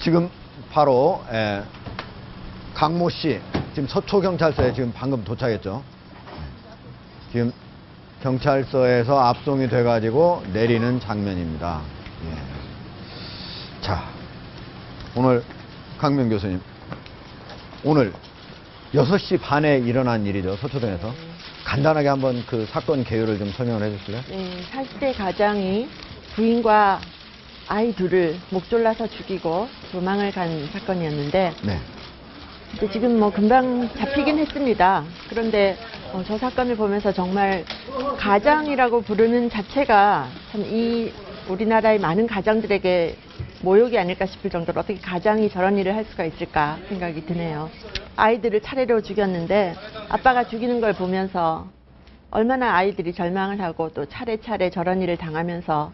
지금 바로 강모 씨 지금 서초경찰서에 지금 방금 도착했죠. 지금 경찰서에서 압송이 돼가지고 내리는 장면입니다. 예. 자, 오늘 강명 교수님, 오늘 6시 반에 일어난 일이죠. 서초동에서. 간단하게 한번 그 사건 개요를 좀 설명을 해주실래요? 네, 40대 가장이 부인과 아이 둘을 목 졸라서 죽이고 도망을 간 사건이었는데, 네. 근데 지금 뭐 금방 잡히긴 했습니다. 그런데 저 사건을 보면서 정말 가장이라고 부르는 자체가 참 이 우리나라의 많은 가장들에게 모욕이 아닐까 싶을 정도로 어떻게 가장이 저런 일을 할 수가 있을까 생각이 드네요. 아이들을 차례로 죽였는데 아빠가 죽이는 걸 보면서 얼마나 아이들이 절망을 하고 또 차례차례 저런 일을 당하면서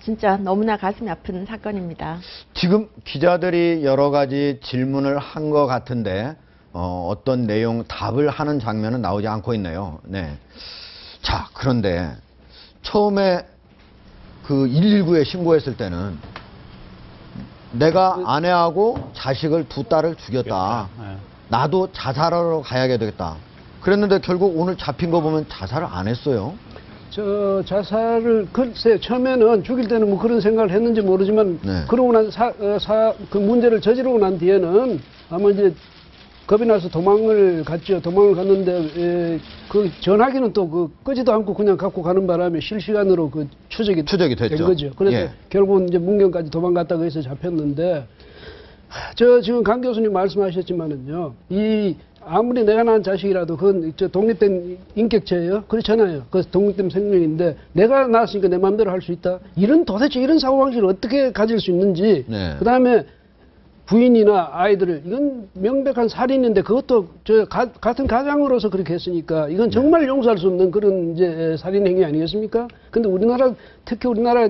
진짜 너무나 가슴이 아픈 사건입니다. 지금 기자들이 여러 가지 질문을 한 것 같은데 어떤 내용 답을 하는 장면은 나오지 않고 있네요. 네. 자, 그런데 처음에 그 119에 신고했을 때는 내가 아내하고 자식을 두 딸을 죽였다. 나도 자살하러 가야 되겠다. 그랬는데 결국 오늘 잡힌 거 보면 자살을 안 했어요. 저 자살을 글쎄 처음에는 죽일 때는 뭐 그런 생각을 했는지 모르지만 네. 그러고 난 그 문제를 저지르고 난 뒤에는 아마 이제 겁이 나서 도망을 갔죠. 도망을 갔는데 그 전화기는 또 끄지도 않고 그냥 갖고 가는 바람에 실시간으로 그 추적이 됐죠. 된 거죠. 그래서 예. 결국은 이제 문경까지 도망갔다고 해서 잡혔는데, 저 지금 강 교수님 말씀하셨지만은요, 아무리 내가 낳은 자식이라도 그건 독립된 인격체예요. 그렇잖아요. 그 독립된 생명인데 내가 낳았으니까 내 마음대로 할 수 있다. 도대체 이런 사고방식을 어떻게 가질 수 있는지. 네. 그다음에 부인이나 아이들을, 이건 명백한 살인인데 그것도 같은 가장으로서 그렇게 했으니까 이건 정말 용서할 수 없는 그런 이제 살인 행위 아니겠습니까? 근데 특히 우리나라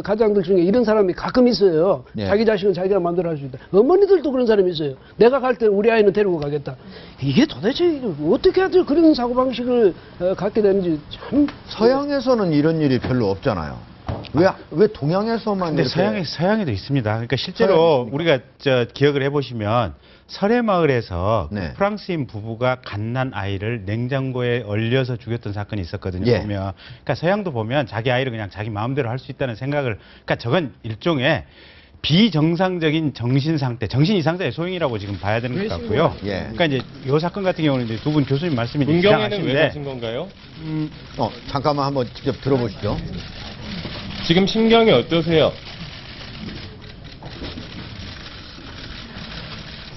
가장들 중에 이런 사람이 가끔 있어요. 네. 자기 자식은 자기가 마음대로 할 수 있다. 어머니들도 그런 사람이 있어요. 내가 갈 때 우리 아이는 데리고 가겠다. 이게 도대체 어떻게 해서 그런 사고방식을 갖게 되는지 참. 서양에서는 이런 일이 별로 없잖아요. 왜 동양에서만? 근데 서양에도 있습니다. 그러니까 실제로 우리가 기억을 해보시면 설해마을에서 네. 프랑스인 부부가 갓난 아이를 냉장고에 얼려서 죽였던 사건이 있었거든요. 예. 보면, 그러니까 서양도 보면 자기 아이를 그냥 자기 마음대로 할 수 있다는 생각을, 그러니까 저건 일종의 비정상적인 정신 상태, 정신 이상자의 소행이라고 지금 봐야 되는 것 같고요. 예. 그러니까 이제 이 사건 같은 경우는 이제 두 분 교수님 말씀이 문경에는 왜 이상하신데, 가신 건가요? 잠깐만 한번 직접 들어보시죠. 지금 심경이 어떠세요?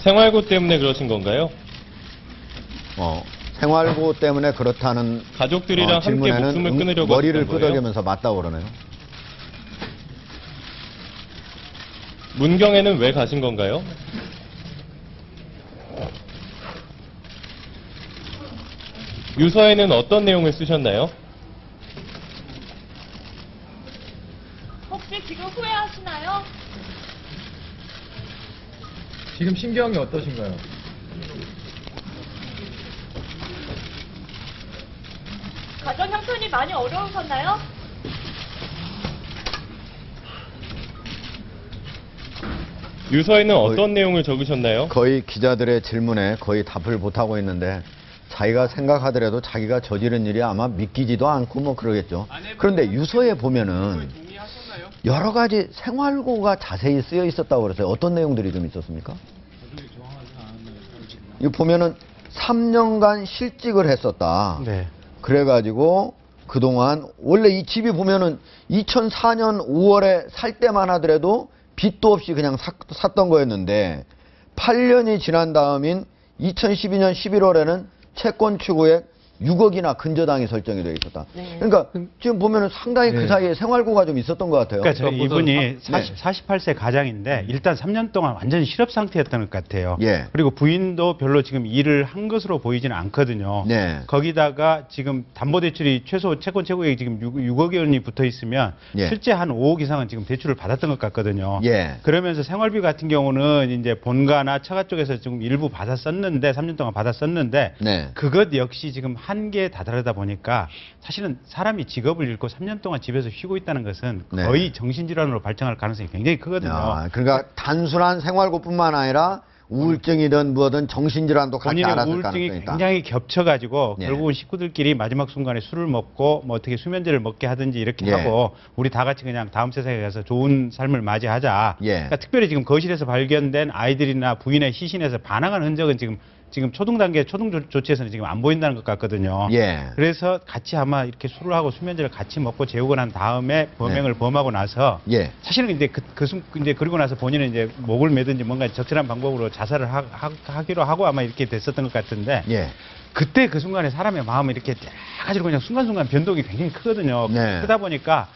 생활고 때문에 그러신 건가요? 생활고 때문에 그렇다는 가족들이랑 함께 질문에는 목숨을 끊으려고 머리를 하셨던 거예요? 끄덕이면서 맞다고 그러네요. 문경에는 왜 가신 건가요? 유서에는 어떤 내용을 쓰셨나요? 혹시 지금 후회하시나요? 지금 심경이 어떠신가요? 가정 형편이 많이 어려우셨나요? 유서에는 어떤 내용을 적으셨나요? 거의 기자들의 질문에 거의 답을 못하고 있는데 자기가 생각하더라도 자기가 저지른 일이 아마 믿기지도 않고 뭐 그러겠죠. 그런데 유서에 보면은 여러 가지 생활고가 자세히 쓰여 있었다고 그랬어요. 어떤 내용들이 좀 있었습니까? 이거 보면은 3년간 실직을 했었다. 네. 그래가지고 그동안 원래 이 집이 보면은 2004년 5월에 살 때만 하더라도 빚도 없이 그냥 샀던 거였는데 8년이 지난 다음인 2012년 11월에는 채권 추구액 6억이나 근저당이 설정이 되어 있었다. 네. 그러니까 지금 보면은 상당히 그 사이에 생활고가 좀 있었던 것 같아요. 그러니까 이분이 48세 48세 가장인데 일단 3년 동안 완전히 실업 상태였던 것 같아요. 예. 그리고 부인도 별로 지금 일을 한 것으로 보이지는 않거든요. 네. 거기다가 지금 담보대출이 최소 채권 최고액이 지금 6억 원이 붙어 있으면 예. 실제 한 5억 이상은 지금 대출을 받았던 것 같거든요. 예. 그러면서 생활비 같은 경우는 이제 본가나 처가 쪽에서 지금 일부 받았었는데 3년 동안 받았었는데 네. 그것 역시 지금 한계에 다다르다 보니까 사실은 사람이 직업을 잃고 3년 동안 집에서 쉬고 있다는 것은 네. 거의 정신질환으로 발전할 가능성이 굉장히 크거든요. 야, 그러니까 단순한 생활고뿐만 아니라 우울증이든 뭐든 정신질환도 같이 본인의 알았을 우울증이 가능성이 있다. 굉장히 겹쳐가지고 예. 결국은 식구들끼리 마지막 순간에 술을 먹고 뭐 어떻게 수면제를 먹게 하든지 이렇게 예. 하고 우리 다 같이 그냥 다음 세상에 가서 좋은 삶을 맞이하자. 예. 그러니까 특별히 지금 거실에서 발견된 아이들이나 부인의 시신에서 반항한 흔적은 지금 초등 단계 초등 조치에서는 지금 안 보인다는 것 같거든요. 예. 그래서 같이 아마 이렇게 술을 하고 수면제를 같이 먹고 재우고 난 다음에 범행을 범하고 나서 예. 사실은 이제 이제 그리고 나서 본인은 이제 목을 매든지 뭔가 적절한 방법으로 자살을 하기로 하고 아마 이렇게 됐었던 것 같은데 예. 그때 그 순간에 사람의 마음이 이렇게 쫙 가지고 그냥 순간순간 변동이 굉장히 크거든요. 네. 그러다 보니까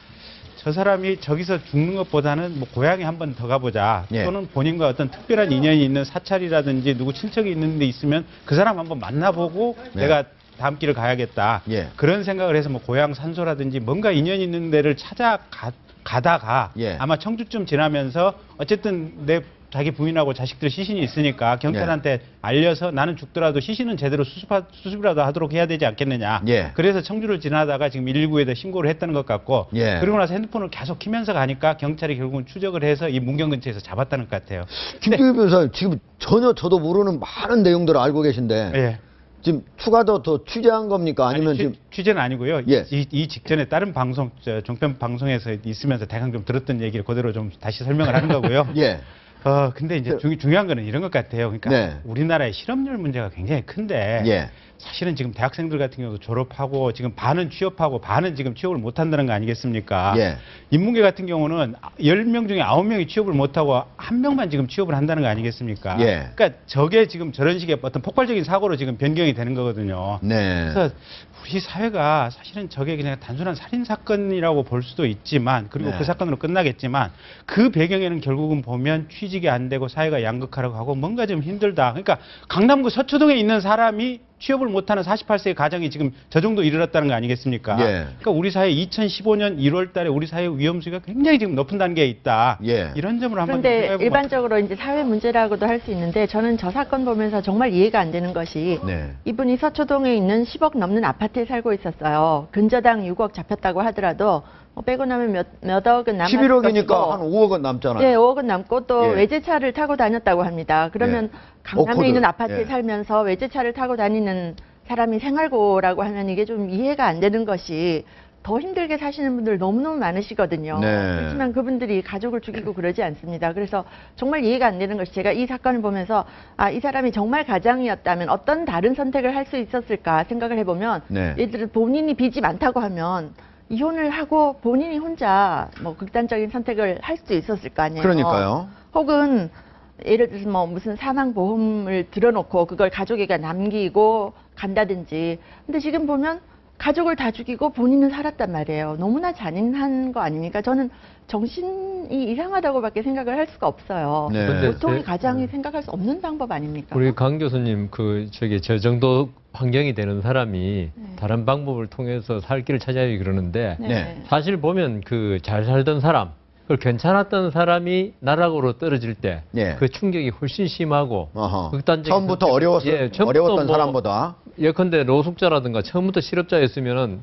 저 사람이 저기서 죽는 것보다는 뭐 고향에 한 번 더 가보자. 예. 또는 본인과 어떤 특별한 인연이 있는 사찰이라든지 누구 친척이 있는 데 있으면 그 사람 한번 만나보고 네. 내가 다음 길을 가야겠다. 예. 그런 생각을 해서 뭐 고향 산소라든지 뭔가 인연 있는 데를 가다가 예. 아마 청주쯤 지나면서 어쨌든 자기 부인하고 자식들 시신이 있으니까 경찰한테 알려서 나는 죽더라도 시신은 제대로 수습이라도 하도록 해야 되지 않겠느냐. 예. 그래서 청주를 지나다가 지금 119에다 신고를 했다는 것 같고 예. 그리고 나서 핸드폰을 계속 키면서 가니까 경찰이 결국은 추적을 해서 이 문경 근처에서 잡았다는 것 같아요. 김규희 변호사님 지금 전혀 저도 모르는 많은 내용들을 알고 계신데 예. 지금 추가 더 취재한 겁니까? 아니면 아니, 지금 취재는 아니고요. 예. 이 직전에 다른 방송 종편 방송에서 있으면서 대강 좀 들었던 얘기를 그대로 좀 다시 설명을 하는 거고요. 예. 근데 이제 중요한 거는 이런 것 같아요. 그러니까 네. 우리나라의 실업률 문제가 굉장히 큰데 예. 사실은 지금 대학생들 같은 경우도 졸업하고 지금 반은 취업하고 반은 지금 취업을 못 한다는 거 아니겠습니까? 예. 인문계 같은 경우는 10명 중에 9명이 취업을 못 하고 1명만 지금 취업을 한다는 거 아니겠습니까? 예. 그러니까 저게 지금 저런 식의 어떤 폭발적인 사고로 지금 변경이 되는 거거든요. 네. 그래서 우리 사회가 사실은 저게 그냥 단순한 살인 사건이라고 볼 수도 있지만 그리고 네. 그 사건으로 끝나겠지만 그 배경에는 결국은 보면 취직이 안 되고 사회가 양극화라고 하고 뭔가 좀 힘들다. 그러니까 강남구 서초동에 있는 사람이 취업을 못하는 48세의 가정이 지금 저 정도 이르렀다는 거 아니겠습니까? 예. 그러니까 우리 사회 2015년 1월 달에 우리 사회 위험수위가 굉장히 지금 높은 단계에 있다. 예. 이런 점을 한번 그런데 생각해보고 일반적으로 이제 사회 문제라고도 할 수 있는데 저는 저 사건 보면서 정말 이해가 안 되는 것이 네. 이분이 서초동에 있는 10억 넘는 아파트에 살고 있었어요. 근저당 6억 잡혔다고 하더라도 빼고 나면 몇 억은 남았을 11억이니까 것이고 한 5억은 남잖아요. 예, 5억은 남고 또 예. 외제차를 타고 다녔다고 합니다. 그러면 예. 강남에 오코드. 있는 아파트에 예. 살면서 외제차를 타고 다니는 사람이 생활고라고 하면 이게 좀 이해가 안 되는 것이 더 힘들게 사시는 분들 너무너무 많으시거든요. 네. 그렇지만 그분들이 가족을 죽이고 그러지 않습니다. 그래서 정말 이해가 안 되는 것이 제가 이 사건을 보면서 이 사람이 정말 가장이었다면 어떤 다른 선택을 할 수 있었을까 생각을 해보면 네. 예를 들어 본인이 빚이 많다고 하면 이혼을 하고 본인이 혼자 뭐 극단적인 선택을 할 수도 있었을 거 아니에요. 그러니까요. 혹은 예를 들어서 뭐 무슨 사망보험을 들어놓고 그걸 가족에게 남기고 간다든지. 근데 지금 보면 가족을 다 죽이고 본인은 살았단 말이에요. 너무나 잔인한 거 아닙니까? 저는 정신이 이상하다고밖에 생각을 할 수가 없어요. 네. 근데 보통의 가장이 생각할 수 없는 방법 아닙니까? 우리 강 교수님 저 정도 환경이 되는 사람이 네. 다른 방법을 통해서 살 길을 찾아야 그러는데 네. 사실 보면 그 잘 살던 사람, 그 괜찮았던 사람이 나락으로 떨어질 때 그 예. 충격이 훨씬 심하고 어허. 극단적인 처음부터 처음부터 어려웠던 뭐 사람보다. 예컨대 노숙자라든가 처음부터 실업자였으면은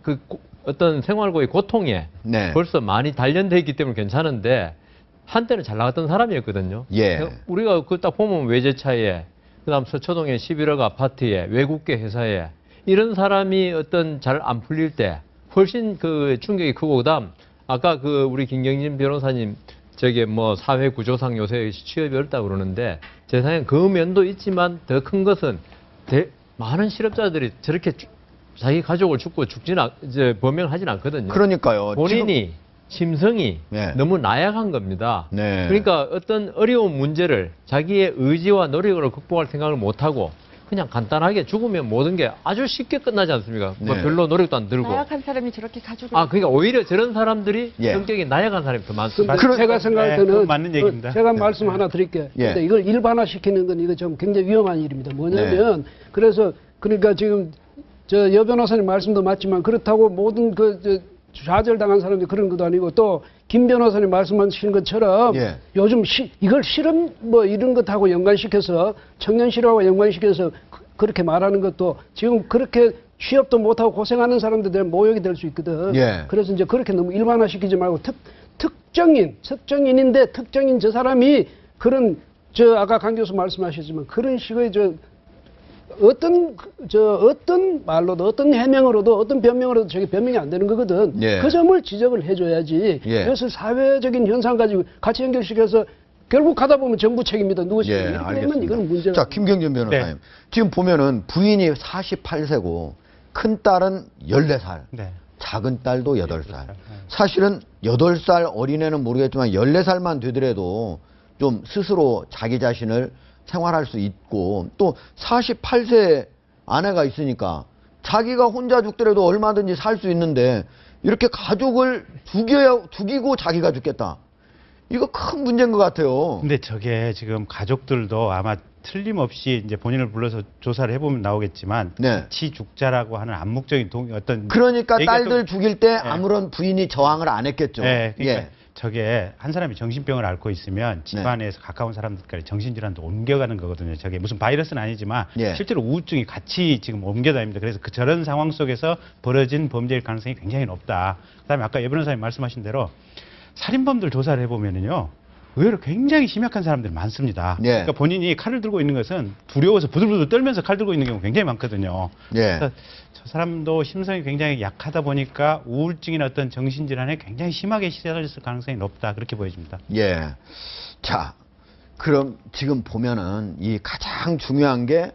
어떤 생활고의 고통에 네. 벌써 많이 단련돼 있기 때문에 괜찮은데 한때는 잘 나갔던 사람이었거든요. 예. 우리가 그 딱 보면 외제차에 그다음 서초동의 11억 아파트에 외국계 회사에 이런 사람이 어떤 잘 안 풀릴 때 훨씬 그 충격이 크고 그다음 아까 그 우리 김경진 변호사님 저게 뭐 사회 구조상 요새 취업이 어렵다 그러는데 제 생각엔 그 면도 있지만 더 큰 것은 많은 실업자들이 저렇게 자기 가족을 죽고 이제 범행하진 않거든요. 그러니까요. 본인이 심성이 네. 너무 나약한 겁니다. 네. 그러니까 어떤 어려운 문제를 자기의 의지와 노력으로 극복할 생각을 못하고 그냥 간단하게 죽으면 모든 게 아주 쉽게 끝나지 않습니까? 뭐 네. 별로 노력도 안 들고. 나약한 사람이 저렇게 가족을 그러니까 오히려 저런 사람들이 예. 성격이 나약한 사람이 더 많습니다. 근데 제가 생각할 네, 때는 그건 맞는 얘기입니다. 제가 네. 말씀 하나 드릴게요. 예. 근데 이걸 일반화시키는 건 이거 좀 굉장히 위험한 일입니다. 뭐냐면 그래서 그러니까 지금 저 여 변호사님 말씀도 맞지만 그렇다고 모든 좌절당한 사람들이 그런 것도 아니고 또 김 변호사님 말씀하신 것처럼 예. 요즘 이걸 실험 뭐 이런 것하고 연관시켜서 청년 실업하고 연관시켜서 그렇게 말하는 것도 지금 그렇게 취업도 못하고 고생하는 사람들 모욕이 될 수 있거든. 예. 그래서 이제 그렇게 너무 일반화시키지 말고 특정인인데 특정인 저 사람이 그런 아까 강 교수 말씀하셨지만 그런 식의 어떤 말로도 어떤 해명으로도 어떤 변명으로도 저게 변명이 안 되는 거거든. 예. 그 점을 지적을 해줘야지. 예. 이것을 사회적인 현상 가지고 같이 연결시켜서 결국 하다 보면 정부 책임이다. 누구 책임? 예, 이렇게 되면 알겠습니다. 이거는 문제가. 자, 김경진 변호사님. 지금 보면은 부인이 48세고 큰 딸은 14살. 네. 작은 딸도 8살. 네. 사실은 8살 어린애는 모르겠지만 14살만 되더라도 좀 스스로 자기 자신을 생활할 수 있고 또 48세 아내가 있으니까 자기가 혼자 죽더라도 얼마든지 살 수 있는데 이렇게 가족을 죽이고 자기가 죽겠다. 이거 큰 문제인 것 같아요. 근데 저게 지금 가족들도 아마 틀림없이 이제 본인을 불러서 조사를 해보면 나오겠지만 네. 같이 죽자라고 하는 암묵적인 어떤 그러니까 얘기가 좀- 딸들 죽일 때 아무런 부인이 저항을 안 했겠죠. 네, 그러니까 예. 저게 한 사람이 정신병을 앓고 있으면 집안에서 가까운 사람들까지 정신질환도 옮겨가는 거거든요. 저게 무슨 바이러스는 아니지만 예. 실제로 우울증이 같이 지금 옮겨다닙니다. 그래서 저런 상황 속에서 벌어진 범죄일 가능성이 굉장히 높다. 그다음에 아까 예 변호사님 말씀하신 대로 살인범들 조사를 해보면은요. 의외로 굉장히 심약한 사람들이 많습니다. 예. 그러니까 본인이 칼을 들고 있는 것은 두려워서 부들부들 떨면서 칼 들고 있는 경우 굉장히 많거든요. 예. 그래서 저 사람도 심성이 굉장히 약하다 보니까 우울증이나 어떤 정신질환에 굉장히 심하게 시달렸을 가능성이 높다. 그렇게 보여집니다. 예. 자, 그럼 지금 보면은 이 가장 중요한 게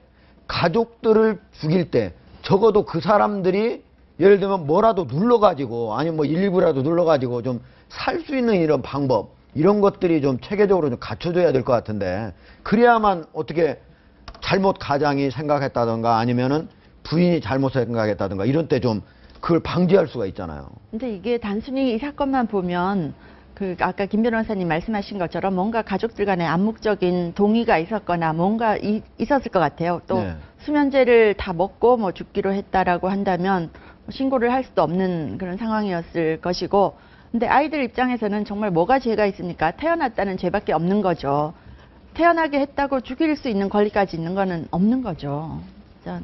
가족들을 죽일 때 적어도 그 사람들이 예를 들면 뭐라도 눌러가지고 아니면 뭐 119라도 눌러가지고 좀 살 수 있는 이런 방법 이런 것들이 좀 체계적으로 좀 갖춰져야 될 것 같은데 그래야만 어떻게 잘못 가장이 생각했다던가 아니면은 부인이 잘못 생각했다던가 이런 때 좀 그걸 방지할 수가 있잖아요. 근데 이게 단순히 이 사건만 보면 아까 김 변호사님 말씀하신 것처럼 뭔가 가족들 간에 암묵적인 동의가 있었거나 뭔가 있었을 것 같아요. 또 네. 수면제를 다 먹고 뭐 죽기로 했다라고 한다면 신고를 할 수도 없는 그런 상황이었을 것이고, 근데 아이들 입장에서는 정말 뭐가 죄가 있습니까? 태어났다는 죄밖에 없는 거죠. 태어나게 했다고 죽일 수 있는 권리까지 있는 거는 없는 거죠. 진짜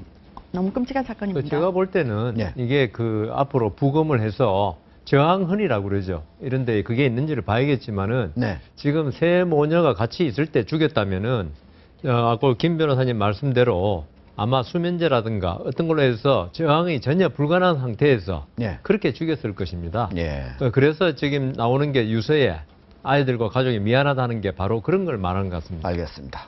너무 끔찍한 사건입니다. 제가 볼 때는 네. 이게 앞으로 부검을 해서 저항헌이라고 그러죠. 이런데 그게 있는지를 봐야겠지만은 네. 지금 세 모녀가 같이 있을 때 죽였다면은 아까 김 변호사님 말씀대로 아마 수면제라든가 어떤 걸로 해서 저항이 전혀 불가능한 상태에서 네. 그렇게 죽였을 것입니다. 예. 그래서 지금 나오는 게 유서에 아이들과 가족이 미안하다는 게 바로 그런 걸 말하는 것 같습니다. 알겠습니다.